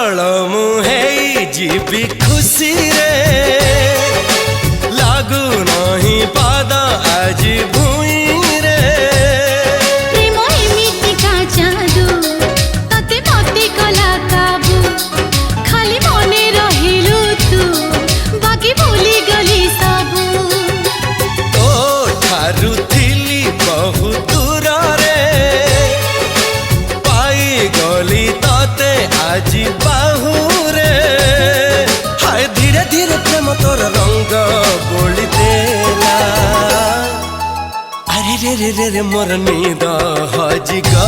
पागल मुहे जीवी खुशी रे लागू नहीं पादा आज भूई रे प्रेम एमिति का जादू तते मते कला काबू खाली मने रहिलु तू बाकी भूली गली सबू तो ठारू थिली बहु दूर रे पाई गली तते आज बाहू रे हाय धीरे धीरे प्रेम तोर रंग बोली देला अरे रे रे रे रे मोर नींद हज गला।